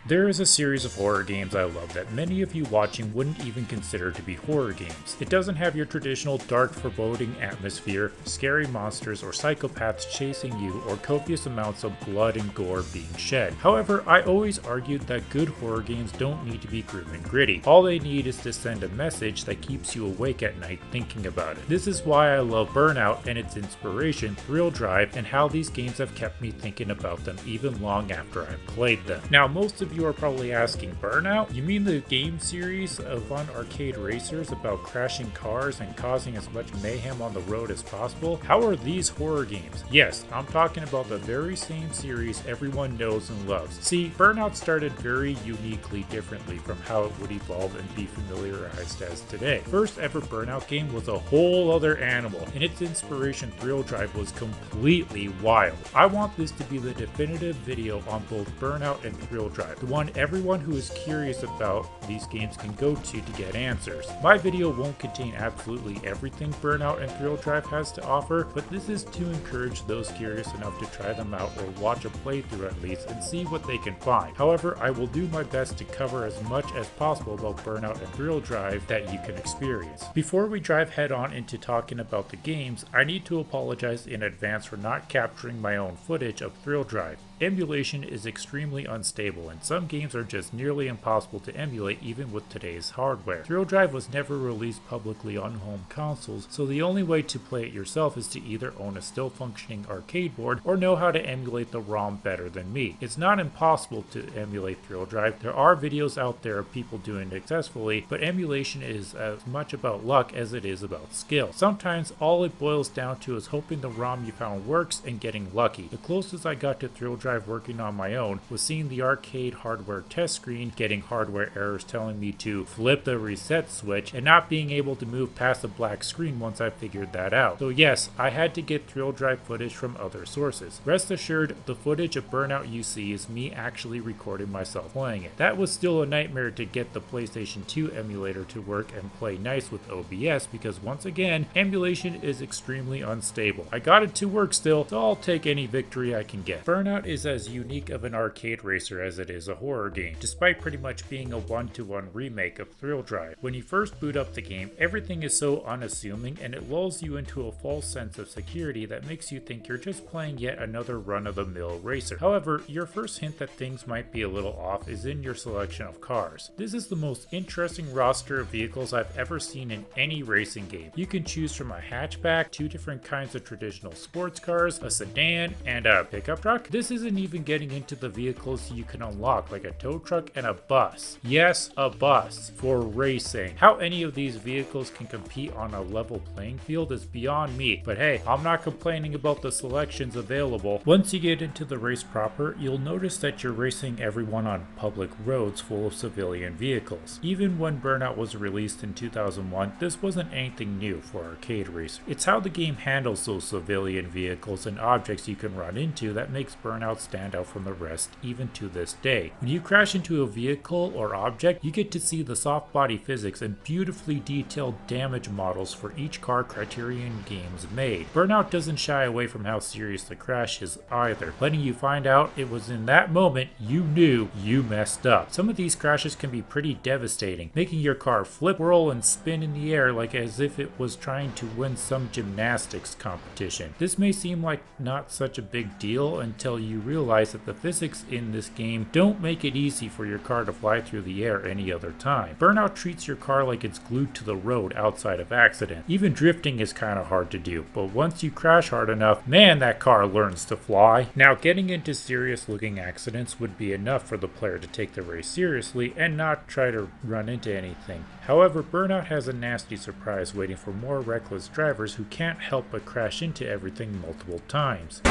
There is a series of horror games I love that many of you watching wouldn't even consider to be horror games. It doesn't have your traditional dark, foreboding atmosphere, scary monsters or psychopaths chasing you, or copious amounts of blood and gore being shed. However, I always argued that good horror games don't need to be grim and gritty. All they need is to send a message that keeps you awake at night thinking about it. This is why I love Burnout and its inspiration, Thrill Drive, and how these games have kept me thinking about them even long after I've played them. Now, most of you are probably asking, Burnout? You mean the game series of fun arcade racers about crashing cars and causing as much mayhem on the road as possible? How are these horror games? Yes, I'm talking about the very same series everyone knows and loves. See, Burnout started very uniquely differently from how it would evolve and be familiarized as today. First ever Burnout game was a whole other animal, and its inspiration Thrill Drive was completely wild. I want this to be the definitive video on both Burnout and Thrill Drive, the one everyone who is curious about these games can go to get answers. My video won't contain absolutely everything Burnout and Thrill Drive has to offer, but this is to encourage those curious enough to try them out or watch a playthrough at least and see what they can find. However, I will do my best to cover as much as possible about Burnout and Thrill Drive that you can experience. Before we dive head on into talking about the games, I need to apologize in advance for not capturing my own footage of Thrill Drive. Emulation is extremely unstable, and some games are just nearly impossible to emulate even with today's hardware. Thrill Drive was never released publicly on home consoles, so the only way to play it yourself is to either own a still functioning arcade board or know how to emulate the ROM better than me. It's not impossible to emulate Thrill Drive. There are videos out there of people doing it successfully, but emulation is as much about luck as it is about skill. Sometimes all it boils down to is hoping the ROM you found works and getting lucky. The closest I got to Thrill Drive working on my own was seeing the arcade hardware test screen, getting hardware errors telling me to flip the reset switch, and not being able to move past the black screen once I figured that out. So yes, I had to get Thrill Drive footage from other sources. Rest assured, the footage of Burnout you see is me actually recording myself playing it. That was still a nightmare to get the PlayStation 2 emulator to work and play nice with OBS because once again, emulation is extremely unstable. I got it to work still, so I'll take any victory I can get. Burnout is as unique of an arcade racer as it is a horror game, despite pretty much being a one-to-one remake of Thrill Drive. When you first boot up the game, everything is so unassuming and it lulls you into a false sense of security that makes you think you're just playing yet another run-of-the-mill racer. However, your first hint that things might be a little off is in your selection of cars. This is the most interesting roster of vehicles I've ever seen in any racing game. You can choose from a hatchback, two different kinds of traditional sports cars, a sedan, and a pickup truck. This isn't even getting into the vehicles you can unlock, like a tow truck and a bus. Yes, a bus for racing. How any of these vehicles can compete on a level playing field is beyond me, but hey, I'm not complaining about the selections available. Once you get into the race proper, you'll notice that you're racing everyone on public roads full of civilian vehicles. Even when Burnout was released in 2001, this wasn't anything new for arcade racers. It's how the game handles those civilian vehicles and objects you can run into that makes Burnout stand out from the rest even to this day. When you crash into a vehicle or object, you get to see the soft body physics and beautifully detailed damage models for each car Criterion games made. Burnout doesn't shy away from how serious the crash is either, letting you find out it was in that moment you knew you messed up. Some of these crashes can be pretty devastating, making your car flip, whirl, and spin in the air like as if it was trying to win some gymnastics competition. This may seem like not such a big deal until you realize that the physics in this game don't make it easy for your car to fly through the air any other time. Burnout treats your car like it's glued to the road outside of accident. Even drifting is kind of hard to do, but once you crash hard enough, man, that car learns to fly. Now, getting into serious looking accidents would be enough for the player to take the race seriously and not try to run into anything. However, Burnout has a nasty surprise waiting for more reckless drivers who can't help but crash into everything multiple times.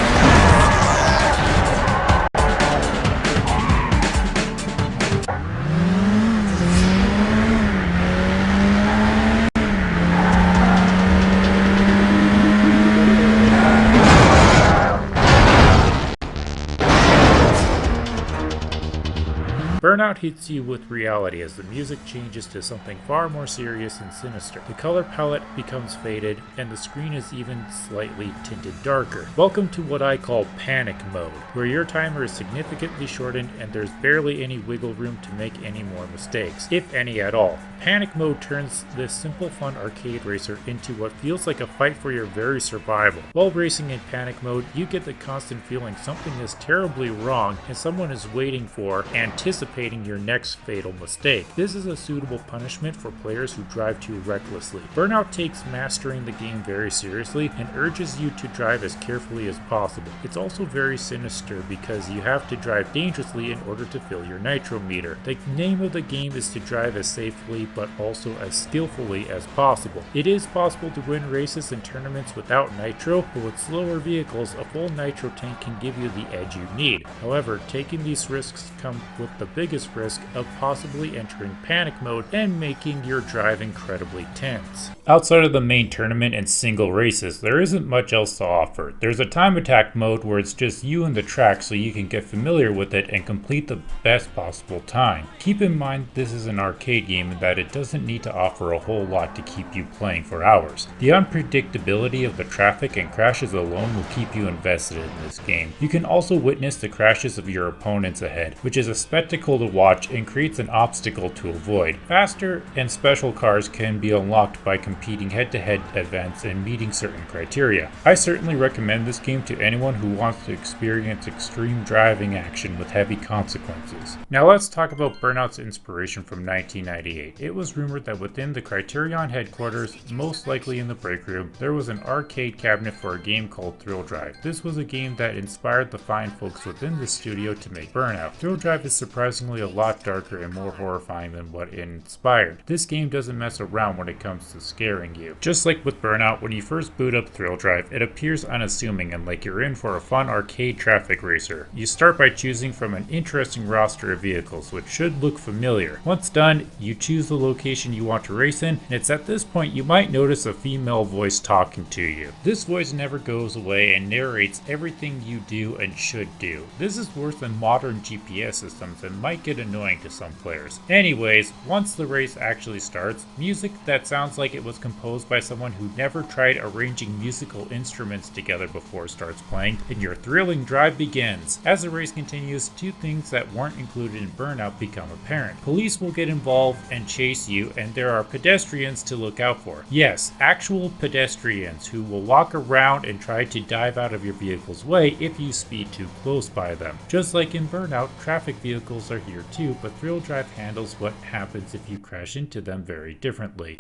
Burnout hits you with reality as the music changes to something far more serious and sinister. The color palette becomes faded, and the screen is even slightly tinted darker. Welcome to what I call panic mode, where your timer is significantly shortened and there's barely any wiggle room to make any more mistakes, if any at all. Panic mode turns this simple fun arcade racer into what feels like a fight for your very survival. While racing in panic mode, you get the constant feeling something is terribly wrong and someone is waiting for, anticipating your next fatal mistake. This is a suitable punishment for players who drive too recklessly. Burnout takes mastering the game very seriously and urges you to drive as carefully as possible. It's also very sinister because you have to drive dangerously in order to fill your nitro meter. The name of the game is to drive as safely but also as skillfully as possible. It is possible to win races and tournaments without nitro, but with slower vehicles, a full nitro tank can give you the edge you need. However, taking these risks comes with the biggest risk of possibly entering panic mode and making your drive incredibly tense. Outside of the main tournament and single races, there isn't much else to offer. There's a time attack mode where it's just you and the track so you can get familiar with it and complete the best possible time. Keep in mind this is an arcade game and that it doesn't need to offer a whole lot to keep you playing for hours. The unpredictability of the traffic and crashes alone will keep you invested in this game. You can also witness the crashes of your opponents ahead, which is a spectacle to watch and creates an obstacle to avoid. Faster and special cars can be unlocked by competing head-to-head events and meeting certain criteria. I certainly recommend this game to anyone who wants to experience extreme driving action with heavy consequences. Now let's talk about Burnout's inspiration from 1998. It was rumored that within the Criterion headquarters, most likely in the break room, there was an arcade cabinet for a game called Thrill Drive. This was a game that inspired the fine folks within the studio to make Burnout. Thrill Drive is surprisingly a lot darker and more horrifying than what it inspired. This game doesn't mess around when it comes to scaring you. Just like with Burnout, when you first boot up Thrill Drive, it appears unassuming and like you're in for a fun arcade traffic racer. You start by choosing from an interesting roster of vehicles, which should look familiar. Once done, you choose the location you want to race in, and it's at this point you might notice a female voice talking to you. This voice never goes away and narrates everything you do and should do. This is worse than modern GPS systems and might get annoying to some players. Anyways, once the race actually starts, music that sounds like it was composed by someone who never tried arranging musical instruments together before starts playing, and your thrilling drive begins. As the race continues, two things that weren't included in Burnout become apparent. Police will get involved and chase you, and there are pedestrians to look out for. Yes, actual pedestrians who will walk around and try to dive out of your vehicle's way if you speed too close by them. Just like in Burnout, traffic vehicles are here too, but Thrill Drive handles what happens if you crash into them very differently.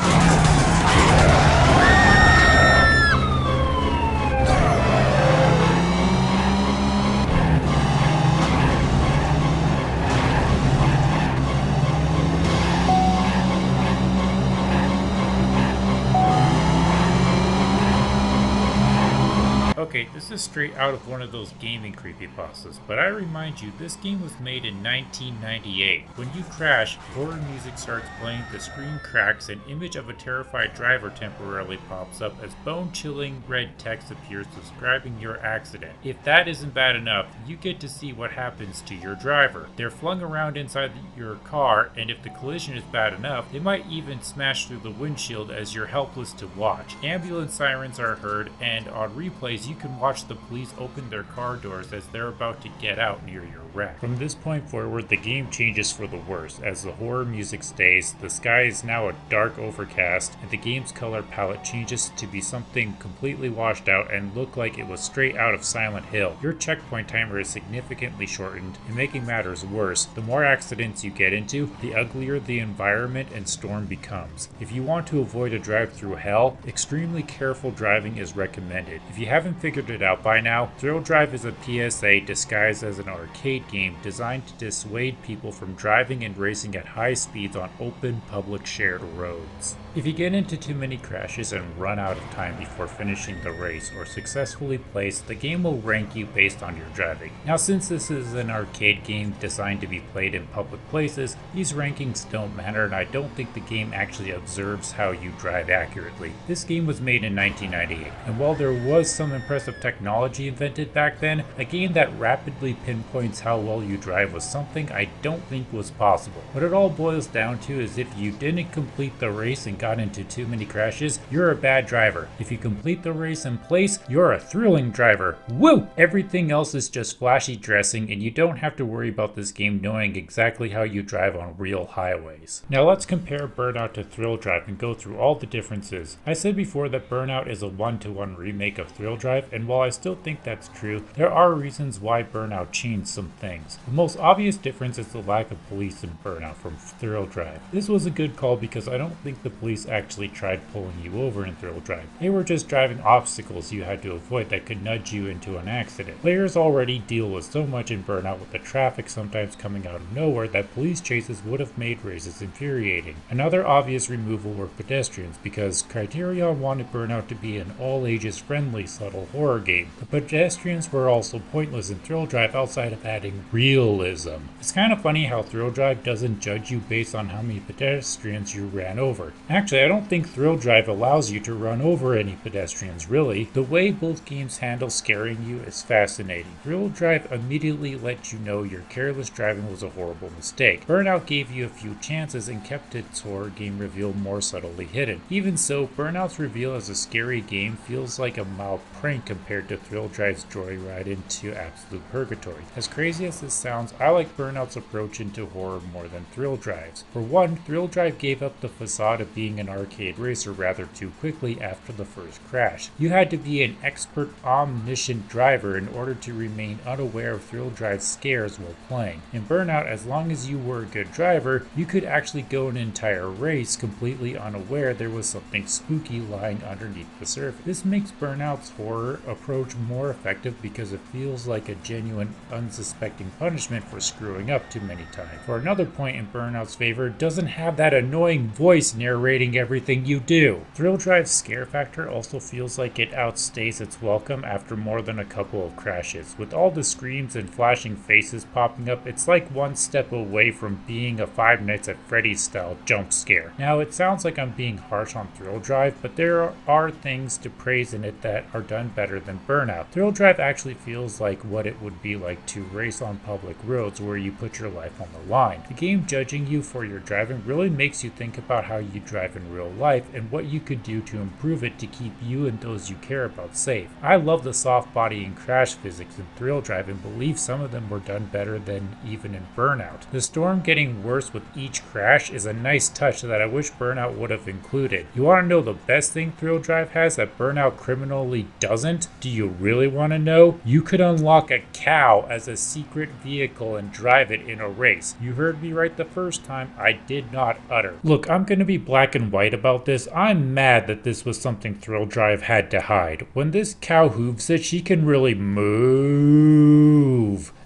Okay, this is straight out of one of those gaming creepypastas, but I remind you, this game was made in 1998. When you crash, horror music starts playing, the screen cracks, an image of a terrified driver temporarily pops up as bone-chilling red text appears describing your accident. If that isn't bad enough, you get to see what happens to your driver. They're flung around inside your car, and if the collision is bad enough, they might even smash through the windshield as you're helpless to watch. Ambulance sirens are heard, and on replays you can watch the police open their car doors as they're about to get out near your wreck. From this point forward, the game changes for the worse. As the horror music stays, the sky is now a dark overcast, and the game's color palette changes to be something completely washed out and look like it was straight out of Silent Hill. Your checkpoint timer is significantly shortened, and making matters worse, the more accidents you get into, the uglier the environment and storm becomes. If you want to avoid a drive through hell, extremely careful driving is recommended. If you haven't figured it out by now, Thrill Drive is a PSA disguised as an arcade game designed to dissuade people from driving and racing at high speeds on open, public shared roads. If you get into too many crashes and run out of time before finishing the race or successfully place, the game will rank you based on your driving. Now, since this is an arcade game designed to be played in public places, these rankings don't matter, and I don't think the game actually observes how you drive accurately. This game was made in 1998, and while there was some impressive technology invented back then, a game that rapidly pinpoints how well you drive was something I don't think was possible. What it all boils down to is if you didn't complete the race and got into too many crashes, you're a bad driver. If you complete the race in place, you're a thrilling driver. Woo! Everything else is just flashy dressing, and you don't have to worry about this game knowing exactly how you drive on real highways. Now let's compare Burnout to Thrill Drive and go through all the differences. I said before that Burnout is a one-to-one remake of Thrill Drive, and while I still think that's true, there are reasons why Burnout changed some things. The most obvious difference is the lack of police in Burnout from Thrill Drive. This was a good call because I don't think the police actually tried pulling you over in Thrill Drive. They were just driving obstacles you had to avoid that could nudge you into an accident. Players already deal with so much in Burnout with the traffic sometimes coming out of nowhere that police chases would have made races infuriating. Another obvious removal were pedestrians because Criterion wanted Burnout to be an all-ages friendly subtle horror game. The pedestrians were also pointless in Thrill Drive outside of adding realism. It's kind of funny how Thrill Drive doesn't judge you based on how many pedestrians you ran over. Actually, I don't think Thrill Drive allows you to run over any pedestrians, really. The way both games handle scaring you is fascinating. Thrill Drive immediately let you know your careless driving was a horrible mistake. Burnout gave you a few chances and kept its horror game reveal more subtly hidden. Even so, Burnout's reveal as a scary game feels like a mild prank compared to Thrill Drive's joyride into absolute purgatory. As crazy as this sounds, I like Burnout's approach into horror more than Thrill Drive's. For one, Thrill Drive gave up the facade of being an arcade racer rather too quickly after the first crash. You had to be an expert, omniscient driver in order to remain unaware of Thrill Drive's scares while playing. In Burnout, as long as you were a good driver, you could actually go an entire race completely unaware there was something spooky lying underneath the surface. This makes Burnout's horror approach more effective because it feels like a genuine, unsuspecting punishment for screwing up too many times. For another point in Burnout's favor, it doesn't have that annoying voice narrating everything you do. Thrill Drive's scare factor also feels like it outstays its welcome after more than a couple of crashes. With all the screams and flashing faces popping up, it's like one step away from being a Five Nights at Freddy's style jump scare. Now, it sounds like I'm being harsh on Thrill Drive, but there are things to praise in it that are done better than Burnout. Thrill Drive actually feels like what it would be like to race on public roads where you put your life on the line. The game judging you for your driving really makes you think about how you drive in real life and what you could do to improve it to keep you and those you care about safe. I love the soft body and crash physics in Thrill Drive and believe some of them were done better than even in Burnout. The storm getting worse with each crash is a nice touch that I wish Burnout would have included. You want to know the best thing Thrill Drive has that Burnout criminally doesn't? Do you really want to know? You could unlock a cow as a secret vehicle and drive it in a race. You heard me right the first time, I did not utter. Look, I'm going to be black and white about this. I'm mad that this was something Thrill Drive had to hide. When this cow hooves it, she can really move.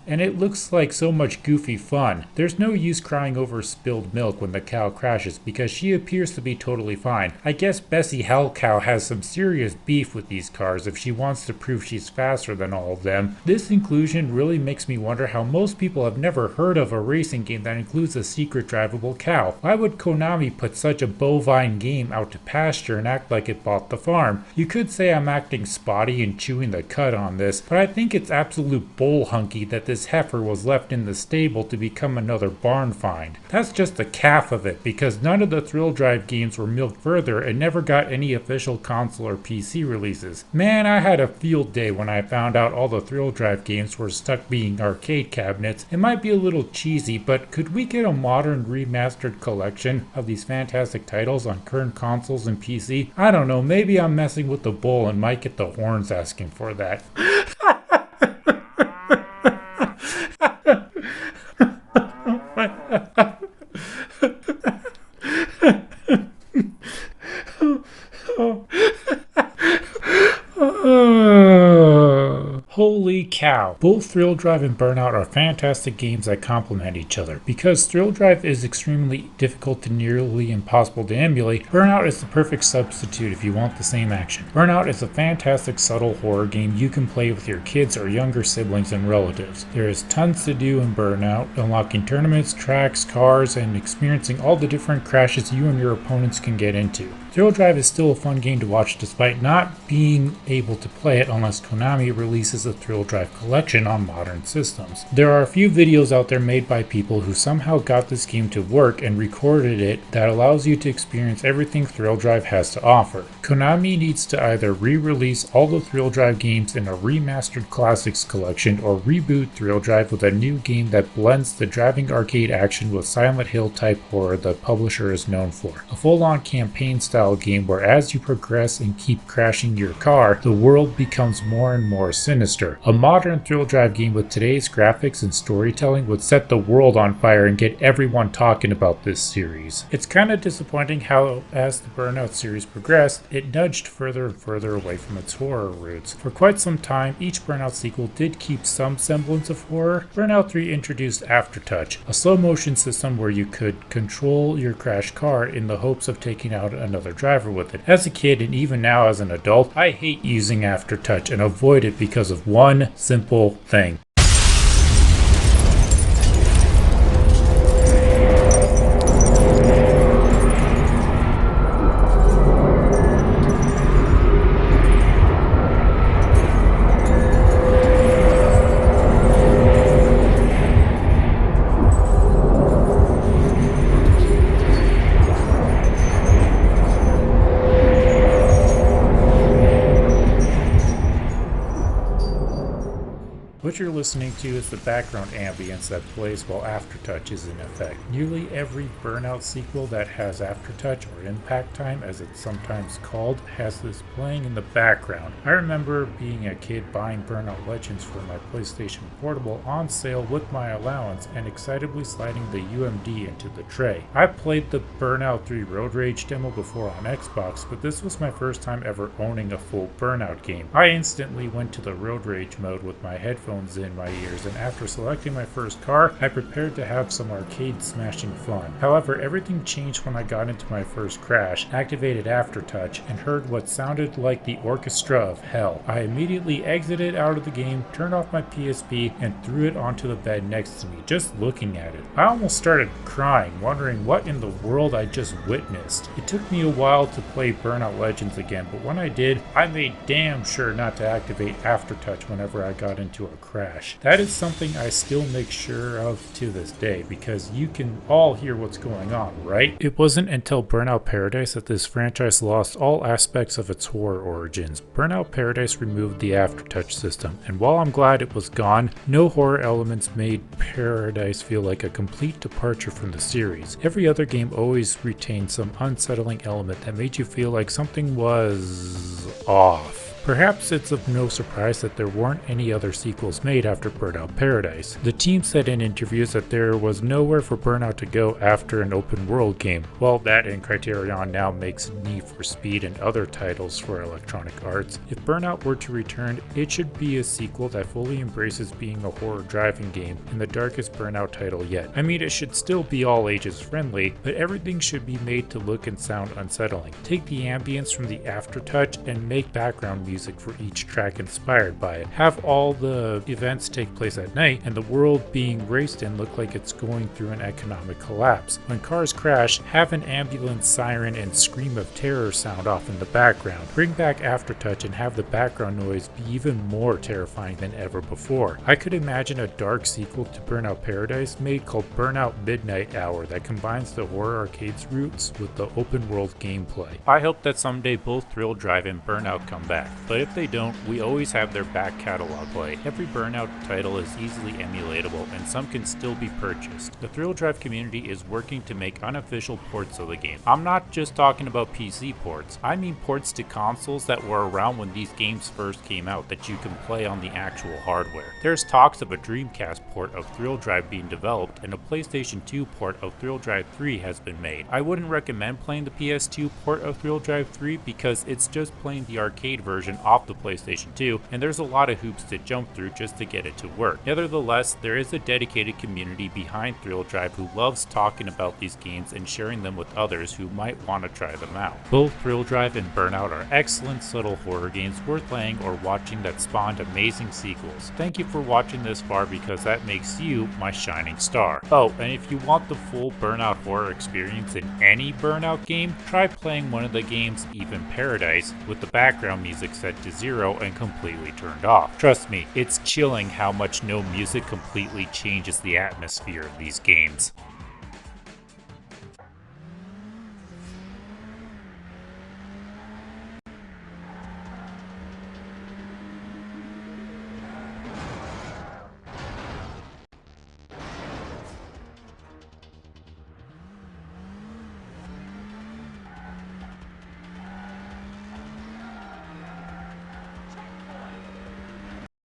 And it looks like so much goofy fun. There's no use crying over spilled milk when the cow crashes because she appears to be totally fine. I guess Bessie Hellcow has some serious beef with these cars if she wants to prove she's faster than all of them. This inclusion really makes me wonder how most people have never heard of a racing game that includes a secret drivable cow. Why would Konami put such a bovine game out to pasture and act like it bought the farm? You could say I'm acting spotty and chewing the cud on this, but I think it's absolute bull hunky that this heifer was left in the stable to become another barn find. That's just the calf of it, because none of the Thrill Drive games were milked further and never got any official console or PC releases. Man, I had a field day when I found out all the Thrill Drive games were stuck being arcade cabinets. It might be a little cheesy, but could we get a modern remastered collection of these fantastic titles on current consoles and PC? I don't know, maybe I'm messing with the bull and might get the horns asking for that. Holy cow. Both Thrill Drive and Burnout are fantastic games that complement each other. Because Thrill Drive is extremely difficult to nearly impossible to emulate, Burnout is the perfect substitute if you want the same action. Burnout is a fantastic subtle horror game you can play with your kids or younger siblings and relatives. There is tons to do in Burnout, unlocking tournaments, tracks, cars, and experiencing all the different crashes you and your opponents can get into. Thrill Drive is still a fun game to watch despite not being able to play it unless Konami releases a Thrill Drive collection on modern systems. There are a few videos out there made by people who somehow got this game to work and recorded it that allows you to experience everything Thrill Drive has to offer. Konami needs to either re-release all the Thrill Drive games in a remastered classics collection or reboot Thrill Drive with a new game that blends the driving arcade action with Silent Hill type horror the publisher is known for. A full-on campaign style game where as you progress and keep crashing your car, the world becomes more and more sinister. A modern Thrill Drive game with today's graphics and storytelling would set the world on fire and get everyone talking about this series. It's kind of disappointing how as the Burnout series progressed, it nudged further and further away from its horror roots. For quite some time, each Burnout sequel did keep some semblance of horror. Burnout 3 introduced Aftertouch, a slow motion system where you could control your crashed car in the hopes of taking out another driver with it. As a kid and even now as an adult, I hate using Aftertouch and avoid it because of one simple thing. What you're listening to is the background ambience that plays while Aftertouch is in effect. Nearly every Burnout sequel that has Aftertouch, or Impact Time as it's sometimes called, has this playing in the background. I remember being a kid buying Burnout Legends for my PlayStation Portable on sale with my allowance and excitably sliding the UMD into the tray. I played the Burnout 3 Road Rage demo before on Xbox, but this was my first time ever owning a full Burnout game. I instantly went to the Road Rage mode with my headphones in my ears, and after selecting my first car, I prepared to have some arcade smashing fun. However, everything changed when I got into my first crash, activated Aftertouch, and heard what sounded like the orchestra of hell. I immediately exited out of the game, turned off my PSP, and threw it onto the bed next to me, just looking at it. I almost started crying, wondering what in the world I just witnessed. It took me a while to play Burnout Legends again, but when I did, I made damn sure not to activate Aftertouch whenever I got into a crash. That is something I still make sure of to this day, because you can all hear what's going on, right? It wasn't until Burnout Paradise that this franchise lost all aspects of its horror origins. Burnout Paradise removed the Aftertouch system, and while I'm glad it was gone, no horror elements made Paradise feel like a complete departure from the series. Every other game always retained some unsettling element that made you feel like something was off. Perhaps it's of no surprise that there weren't any other sequels made after Burnout Paradise. The team said in interviews that there was nowhere for Burnout to go after an open world game. Well, that and Criterion now makes Need for Speed and other titles for Electronic Arts. If Burnout were to return, it should be a sequel that fully embraces being a horror driving game and the darkest Burnout title yet. I mean, it should still be all ages friendly, but everything should be made to look and sound unsettling. Take the ambience from the Aftertouch and make background music for each track inspired by it. Have all the events take place at night and the world being raced in look like it's going through an economic collapse. When cars crash, have an ambulance siren and scream of terror sound off in the background. Bring back Aftertouch and have the background noise be even more terrifying than ever before. I could imagine a dark sequel to Burnout Paradise made called Burnout Midnight Hour that combines the horror arcade's roots with the open world gameplay. I hope that someday both Thrill Drive and Burnout come back. But if they don't, we always have their back catalog play. Every Burnout title is easily emulatable, and some can still be purchased. The Thrill Drive community is working to make unofficial ports of the game. I'm not just talking about PC ports, I mean ports to consoles that were around when these games first came out that you can play on the actual hardware. There's talks of a Dreamcast port of Thrill Drive being developed, and a PlayStation 2 port of Thrill Drive 3 has been made. I wouldn't recommend playing the PS2 port of Thrill Drive 3 because it's just playing the arcade version off the PlayStation 2, and there's a lot of hoops to jump through just to get it to work. Nevertheless, there is a dedicated community behind Thrill Drive who loves talking about these games and sharing them with others who might want to try them out. Both Thrill Drive and Burnout are excellent subtle horror games worth playing or watching that spawned amazing sequels. Thank you for watching this far because that makes you my shining star. Oh, and if you want the full Burnout horror experience in any Burnout game, try playing one of the games, Even Paradise, with the background music set to 0 and completely turned off. Trust me, it's chilling how much no music completely changes the atmosphere of these games.